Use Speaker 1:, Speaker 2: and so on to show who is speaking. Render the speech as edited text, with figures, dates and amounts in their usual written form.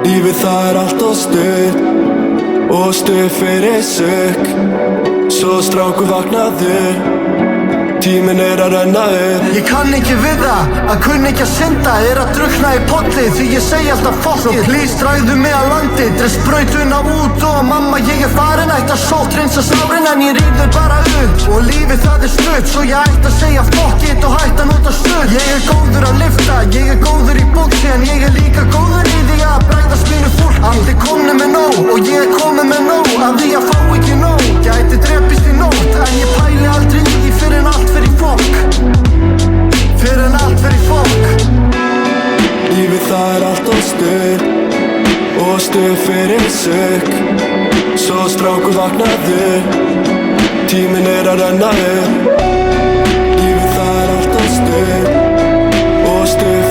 Speaker 1: Lífið það allt og stuð og stuð fyrir sök. Svo strákur vaknaðu, tíminn að renna upp.
Speaker 2: Ég kann ekki við það, að kunna ekki að synda, að drukkna í polli, því ég segi alltaf fuck it. Svo please dragðu mig að landi, dress sprautuna út og mamma ég farin. Ætti að sótthreinsa sárin en ég ríður bara upp. Og lífið það stutt, svo ég ætti að segja fuck it og hætti að nota stutt. Ég góður að lifta, ég góður í bóksi, en ég líka góður í því að bregðast mínu fólki. Allir komni með nóg og ég komið með nóg, af því að fá ekki nóg. Gæti drepist í nótt, en ég pæli aldrei í því fyrir en allt fyrir fokk. Fyrir en allt fyrir fokk.
Speaker 1: Lífið það allt og stuð og stuð fyrir sök. Svo strákur vaknaðu, tíminn að renna upp. Lífið það allt og stuð og stuð